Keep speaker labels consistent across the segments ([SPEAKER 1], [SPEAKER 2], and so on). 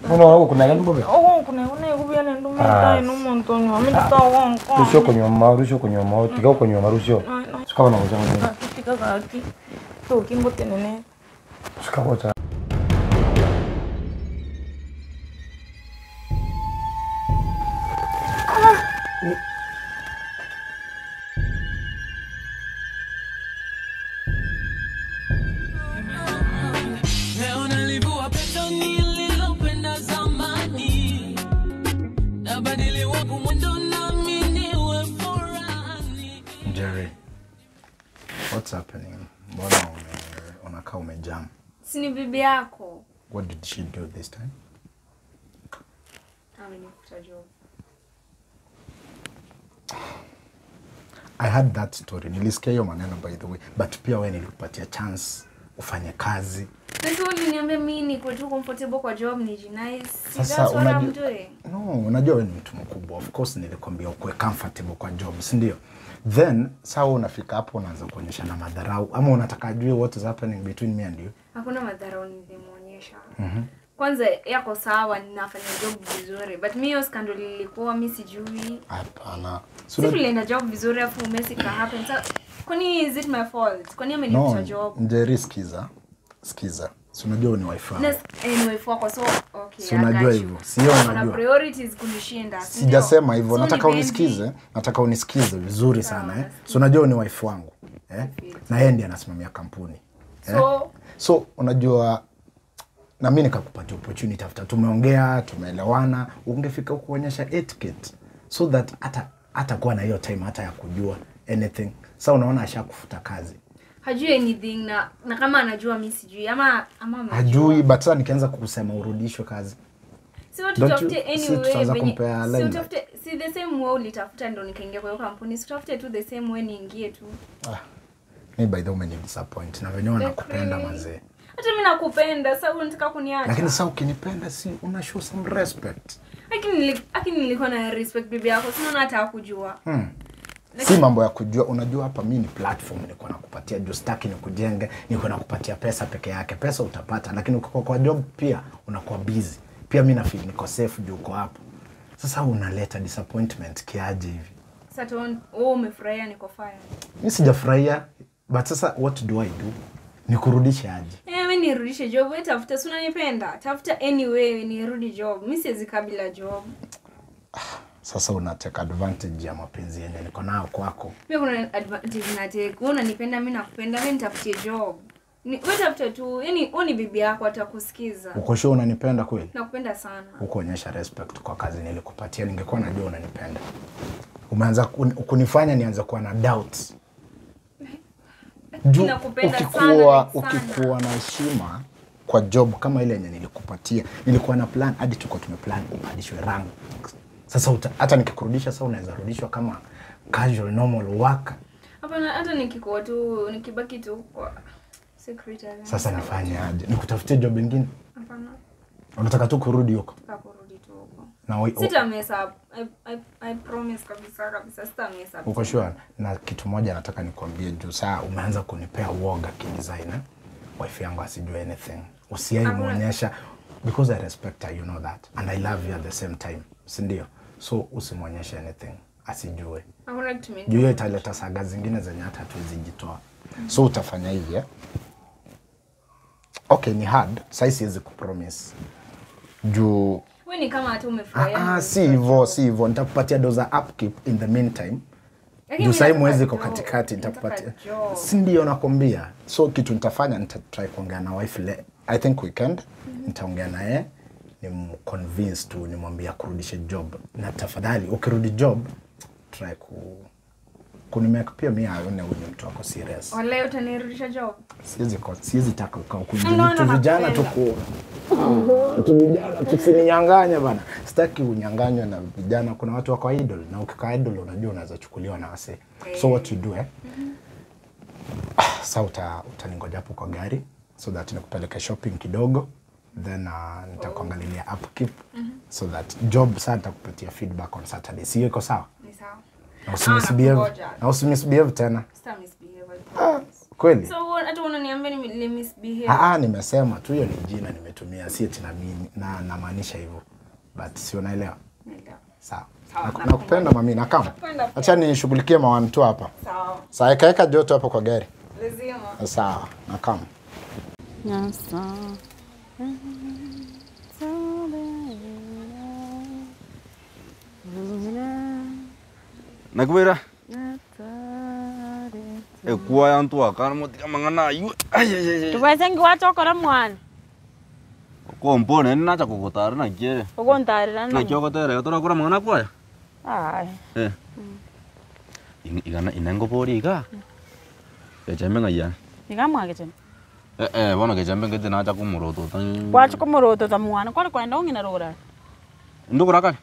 [SPEAKER 1] No, kuna gani bobe?
[SPEAKER 2] Oh, kuna kubia na ndo mta no montonyo. Amita wonko.
[SPEAKER 1] Rusho kunyoma, tika kunyoma rusho. Sikawa na ujanga.
[SPEAKER 2] Tika gaki. To kimbo tenene.
[SPEAKER 1] Sikawa cha.
[SPEAKER 3] Jerry, what's happening? Mbona unakaa umejam?
[SPEAKER 2] Sini bibi yako.
[SPEAKER 3] What did she do this time?
[SPEAKER 2] Amenifuta job.
[SPEAKER 3] I heard that story. Nilisikia hiyo maneno by the way, but pia wewe nilikupatia chance ufanye kazi.
[SPEAKER 2] Sasa uliniambia mimi niko tu comfortable kwa job ni nice.
[SPEAKER 3] Sasa unajua wewe ni mtu mkubwa. Of course nilikwambia uwe comfortable kwa job, si ndio? Then sawa unafika hapo unaanza kuonyesha na madharau ama unataka ajue what is happening between me and you?
[SPEAKER 2] Hakuna madharau nilimuonyesha. Kwanza yako sawa ninafanya job vizuri, but mimi hiyo scandal ilikuwa mimi sijui.
[SPEAKER 3] Hapana.
[SPEAKER 2] Sisi tulienda job vizuri afu Messi ka happen. Kwani is it my fault? Kwani amenifuta job?
[SPEAKER 3] Ndio skiza. Si unajua ni wife wako.
[SPEAKER 2] Ni wife wako so okay.
[SPEAKER 3] Si unajua hivyo. Sio unajua.
[SPEAKER 2] Na priorities kunishinda.
[SPEAKER 3] Sijasema hivyo. Nataka unisikize vizuri sana eh. Si unajua ni wife wangu eh. Na yeye ndiye anasimamia kampuni. So unajua na mimi nikakupatia opportunity after tumeongea, tumeelewana, ungefika kuonyesha etiquette so that hata kuwa na hiyo time hata ya kujua anything. Sasa unaona ashakufuta kazi.
[SPEAKER 2] Hajui anything na kama anajua mimi sijui ama
[SPEAKER 3] hajui, but sasa nikianza kukusema urudishwe kazi.
[SPEAKER 2] Si utafute anyway. Si the same way ulitafuta ndo nikaingia kwa hiyo kampuni. Si utafute tu the same way niingie tu.
[SPEAKER 3] Mimi by the way disappoint na wenyewe nakupenda mazee.
[SPEAKER 2] Hata mimi nakupenda, sasa unataka kuniacha.
[SPEAKER 3] Lakini sasa ukinipenda si una show some respect.
[SPEAKER 2] Lakini nilikuwa na respect bibi yako, sina hata kujua.
[SPEAKER 3] Si mambo ya kujua, unajua hapa mimi ni platform niko nakupatia juu staki ni kujenge, niko nakupatia pesa peke yake. Pesa utapata, lakini uko kwa job pia unakuwa busy. Pia mimi na feel niko safe juu uko hapo. Sasa unaleta disappointment kiaje hivi?
[SPEAKER 2] Sasa umefurahia niko fire.
[SPEAKER 3] Mimi sijafurahia, but sasa what do I do? Nikurudishe aje?
[SPEAKER 2] Mimi nirudishe job, wewe tafuta, si unanipenda. Tafuta anyway nirudi job. Mimi siwezi kabila job.
[SPEAKER 3] Sasa unateka advantage ya mapenzi yenyewe niko nao kwako.
[SPEAKER 2] Mimi kuna advantage nateka. Wewe unanipenda, mimi nakupenda, mimi nitafutie job. Wewe tafuta tu, yani ni bibi yako atakusikiza.
[SPEAKER 3] Uko sure unanipenda kweli?
[SPEAKER 2] Nakupenda sana.
[SPEAKER 3] Ukoonyesha respect kwa kazi nilikupatia, ningekuwa najua unanipenda. Umeanza kunifanya nianze kuwa na doubts. Ukikuwa na heshima kwa job kama ile yenye nilikupatia, nilikuwa na plan hadi tuko tumeplan upandishwe rank. Sasa hata nikikurudisha sasa unaweza rudishwa kama casual normal worker.
[SPEAKER 2] Hapana, hata nikikuwa tu nikibaki tu kwa secretary.
[SPEAKER 3] Sasa nifanye aje? Nikutafutie job nyingine?
[SPEAKER 2] Hapana.
[SPEAKER 3] Unataka tu kurudi huko?
[SPEAKER 2] Nataka kurudi tu huko.
[SPEAKER 3] Na
[SPEAKER 2] sita mess up. I promise kabisa sita mess up.
[SPEAKER 3] Uko sure? Na kitu moja nataka nikwambie juu saa umeanza kunipea uoga kidesign. Wife yangu asijue anything. Usiaimuonyesha because I respect her, you know that, and I love you at the same time. Si ndio? So usimuonyeshe anything asijue.
[SPEAKER 2] Hakuna kitu mimi.
[SPEAKER 3] Juu italeta saga zingine zenye hata tuwezijitoa. So utafanya hivi eh? Okay, ni hard. Sasa siwezi kupromise. Juu
[SPEAKER 2] wewe ni kama hata umefurahia.
[SPEAKER 3] Si hivyo. Nitakupatia doza upkeep in the meantime. Juu sasa mwezi iko katikati nitakupatia. Si ndio nakwambia. So kitu nitafanya nitatry kuongea na wife I think weekend. Nitaongea naye nimconvince tu nimwambia kurudisha job. Na tafadhali ukirudi job try kunimake pia mimi aone huyu mtu wako serious.
[SPEAKER 2] Wala utanirudisha job.
[SPEAKER 3] Siwezi taka tu vijana tuko. Tu vijana tusininyang'anye bana. Sitaki unyang'anywe na vijana. Kuna watu wako idol na ukika idol unajua unaweza chukuliwa na wase. So what you do sasa utaningoja hapo kwa gari so that nikupeleke shopping kidogo, then nitakuangalilia upkeep so that job sasa nitakupatia feedback on Saturday. Sio iko sawa?
[SPEAKER 2] Ni sawa.
[SPEAKER 3] Na usimisbehave tena.
[SPEAKER 2] Sita misbehave.
[SPEAKER 3] Kweli?
[SPEAKER 2] So hata unaniambia ni misbehave.
[SPEAKER 3] Nimesema tu hiyo ni jina nimetumia, si eti na namaanisha hivyo. But si unaelewa?
[SPEAKER 2] Naelewa.
[SPEAKER 3] Sawa. Nakupenda mami, nakam. Acha nishughulikie mawantu hapa. Sawa. Sawa, kaeka joto hapo kwa gari.
[SPEAKER 2] Lazima.
[SPEAKER 3] Sawa, nakam.
[SPEAKER 4] Nyasa.
[SPEAKER 5] Nakwira. Kuwa yantu akana mutika mangana ayu.
[SPEAKER 4] Tuwezengi watokora mwana.
[SPEAKER 5] Ko mpone nina kugutara na kire.
[SPEAKER 4] Ugontarira
[SPEAKER 5] Na kyo gotera yotora kura mangana kwa.
[SPEAKER 4] Ai.
[SPEAKER 5] Igana inango bori ga. Kechembe ngaya.
[SPEAKER 4] Nikamwa kechembe.
[SPEAKER 5] Bono kechembe ngete na cha kumuroto tan.
[SPEAKER 4] Kwacho kumuroto ta mwana kwenda ungina rora.
[SPEAKER 5] Ndukura kali.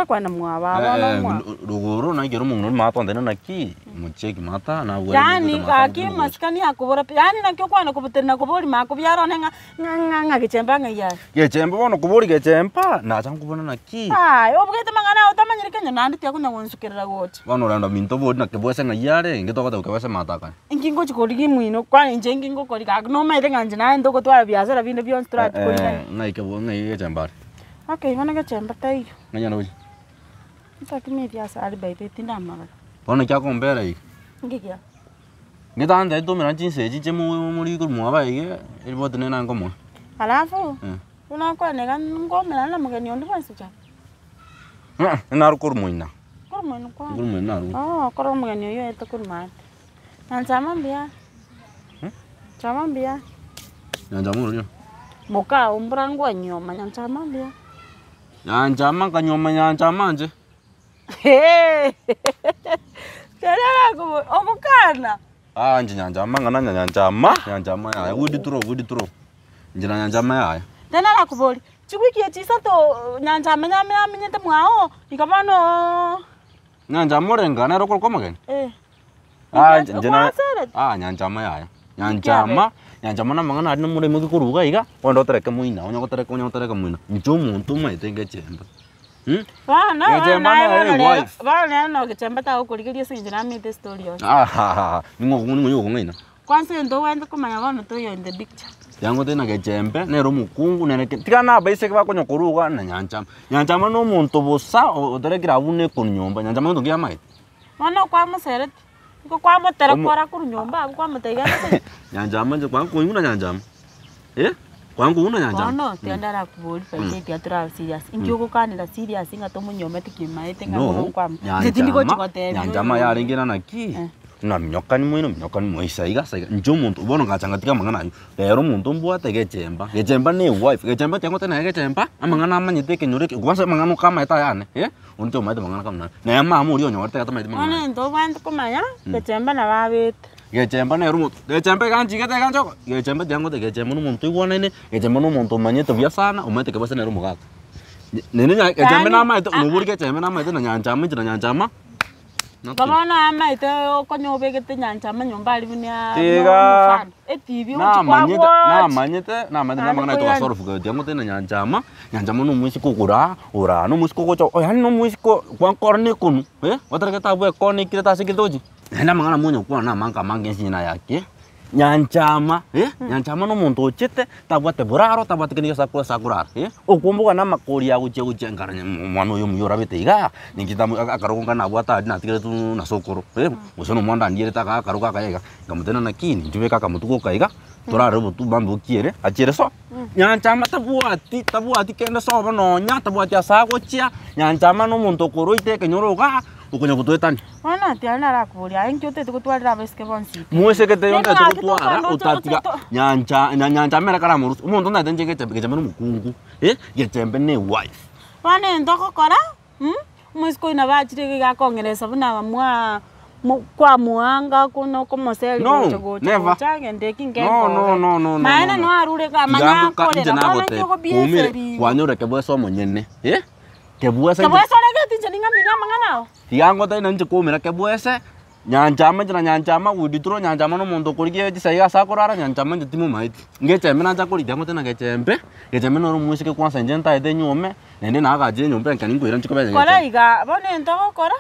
[SPEAKER 4] Kwenda mwa
[SPEAKER 5] Ruguru na gero mungu mata ndena na ki mucheki mata na wori.
[SPEAKER 4] Yani aki maskani akubora yani na kyo kwana kubuterina kubori makubyaro nga kechembe ngaya.
[SPEAKER 5] Kechembe bono kubori kechemba na cha kubona na ki.
[SPEAKER 4] Ai obugete mangana utamanyire kenya nandi tya kunya wonsukirira goti.
[SPEAKER 5] Bono randa minto bodi na kebwese ngayare ngetoka ukawese mata kan.
[SPEAKER 4] Ingingo chikorigi mwino kwani nje ingingo korika no maite nganje na ndo gotwara biashara binde byo strat korika.
[SPEAKER 5] Ngai kebo ngai kechemba.
[SPEAKER 4] Okay, wana kechembe tayo.
[SPEAKER 5] Nganya no.
[SPEAKER 4] Ntakimi biashara baby tindamara.
[SPEAKER 5] Bono kya kombera iki.
[SPEAKER 4] Ngikia.
[SPEAKER 5] Ngitanda ito mera chinse chiche muri ku mwaba ige ilibot nena ngomo.
[SPEAKER 4] Alafu una nega ngomera na mugeni ondi basi cha.
[SPEAKER 5] Na rukur muina.
[SPEAKER 4] Kurmuina kwa.
[SPEAKER 5] Kurmuina ru.
[SPEAKER 4] Koro mugeni yo eto kurma. Nanchama mbia. Chama mbia.
[SPEAKER 5] Nanchama ru.
[SPEAKER 4] Moka umbrango nyoma nanchama mbia.
[SPEAKER 5] Nanchama kanyoma nanchama nje.
[SPEAKER 4] Kera ko okukana.
[SPEAKER 5] Nje nanchama ngana nanchama ya wudi tro. Nje nanchama ya.
[SPEAKER 4] Tena la kuboli. Chikwiki chisa to nanchama nyamete mwao ikamano.
[SPEAKER 5] Nanchama renga na rokol komagen. Nje na nanchama ya. Nanchama na mangana adno mure mugi kuruga iga ondo tereka muina onyo tereka muina. Njo muntu maite ngechemba.
[SPEAKER 4] Vana no kechemba ta ukurikiria sinjira mite story yo.
[SPEAKER 5] Ningo yo ngina.
[SPEAKER 4] Kwanza ndo wende kumanya vana to yo in the picture.
[SPEAKER 5] Yango tena kechembe nero mukungu nene tikana baise kwa konyo kuruga na nyanchama. Nyanchama no muntu bosa oterekira abune kunyomba nyanchama ndo kiamai.
[SPEAKER 4] Mwana kwa museret. Iko kwa motera kora kunyomba kwa motega.
[SPEAKER 5] Nyanchama nje kwa kungu na nyanchama. Kwangu una nyanjama.
[SPEAKER 4] No, tiandara kubuli peke teatral serious. Injoko kanira serious inga to munyome tikimaite ngamo kwa. Zitindiko chikote.
[SPEAKER 5] Nyanjama ya ringina na ki. Na mnyokani moisa iga saiga. Njo muntu bono ngachangatika mangana yu. Pero muntu mbwate gechemba. Gechemba ni wife. Gechemba tiango tena gechemba. Amangana amanyite kenyureke. Kwanza mangano kama eta yane. Unto maite mangana kama. Na yama amuri onyo warte kata maite mangana.
[SPEAKER 4] Ona ndo bantu kumanya. Gechemba na babete.
[SPEAKER 5] Gechemba na rumo. Gechemba kanji kete kanjo. Gechemba tiango te gechemba no muntu igwana ne. Gechemba no muntu manyite vya sana. Umete kabasa na rumo kaka. Nene gechemba na maite nuburi gechemba na maite na nyanchama njira nyanchama.
[SPEAKER 4] Kamana amaite konyo begete nyanchama nyomba alibunya.
[SPEAKER 5] Tiga.
[SPEAKER 4] TV
[SPEAKER 5] na manyite na mangana to soro fuga tiango te na nyanchama. Nyanchama no muisi kukura. Ora no muisi kokocho. Yani no muisi ko kwa korne kunu. Watara kata bwe korne kireta sikitoji. Nenda mangana munyo kwa na manga mangensi na yake. Nyanchama, nyanchama no muntu ochete tabwate buraro tabwate kini sakura, okumbuka na makori ya uche ngaranya mwana uyo muyora bete iga nikita akaruka na bwata na tikire tu na sokoro, usono mwanda ndiere taka akaruka kaiga ngamutena na kini njube kaka mutuko kaiga turare butu bambu kiere achire so nyanchama tabuati kenda so bono nya tabuati asako chia nyanchama no muntu koro iteke nyoroga ukunya kutwetani.
[SPEAKER 4] Wana tiana ra kuria enkyo te tukutwalira beske bonsi.
[SPEAKER 5] Muese ke te yonta tukutwara utatiga nyanja mera kala murusu. Umuntu nda tenje ke no mukungu. Gechembe ne wife.
[SPEAKER 4] Wana ndoko kora? Musko ina bachire ga kongeresa buna bamwa kwa muanga kuno komoseli
[SPEAKER 5] no, never. No.
[SPEAKER 4] Maana no arure ka manya kolera. Wana ndoko bieseri.
[SPEAKER 5] Kwanyura ke bweso monyene. Kebuese
[SPEAKER 4] tinje ninga manganao.
[SPEAKER 5] Tiango ta nanje komera kebuese nyanchama uditro nyanchama no muntu kurikie jisaiga sakurara nyanchama njitimu maiti. Ngechembe nanja kuri tiango tena gechembe no musike kwanza njenta ete nyome nende na agaje nyombe nkani ngwira nchikobe.
[SPEAKER 4] Kora iga bone ndoko kora?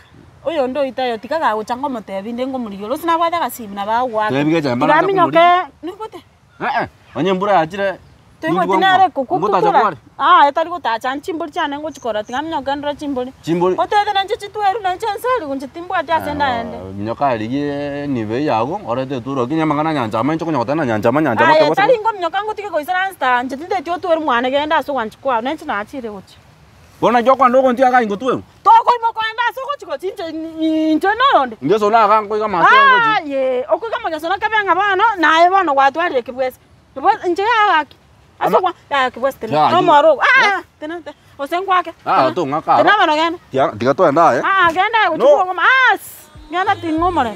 [SPEAKER 4] Oyo ndo itayo tikaga guchanga mutebinde ngomuriyo lo sina bwatha gasibi na bagwa.
[SPEAKER 5] Tebige jamba na
[SPEAKER 4] Ngaminyoke nikote.
[SPEAKER 5] Onye mbura yachire.
[SPEAKER 4] Tengo tinare kukutura. Etari gutacha nchimburi cyane ngo chikora tingaminyoke ndra chimburi.
[SPEAKER 5] Chimburi.
[SPEAKER 4] Otete nanje chitweru nanje nsari kunje timbwa tyasenda ende.
[SPEAKER 5] Minyoka liye nive yago orete turo kinyamangana nyanja mancho kunyota na nyanja manyanja
[SPEAKER 4] mate wose. Etari ngo minyoka ngo tike koisara nsta nje tinde tyo tweru mwana genda so wanchikwa nenchi na achire uchi.
[SPEAKER 5] Bona jokwa ndoko ntiaka ingo tweru.
[SPEAKER 4] Toko imokwenda soko chiko chinje inje noronde.
[SPEAKER 5] Ngeso na kango ika masengo
[SPEAKER 4] ji. Ye, okuga moja sona kabenga bano naye bano watwalire kibwese. Kibwese nje yaki. Asokwa ya kibwese tena. No moro. Tena. Osenkwake.
[SPEAKER 5] To ngaka.
[SPEAKER 4] Tena bano genda.
[SPEAKER 5] Diga to enda
[SPEAKER 4] genda kuchukua ngoma. Ngenda tingomore.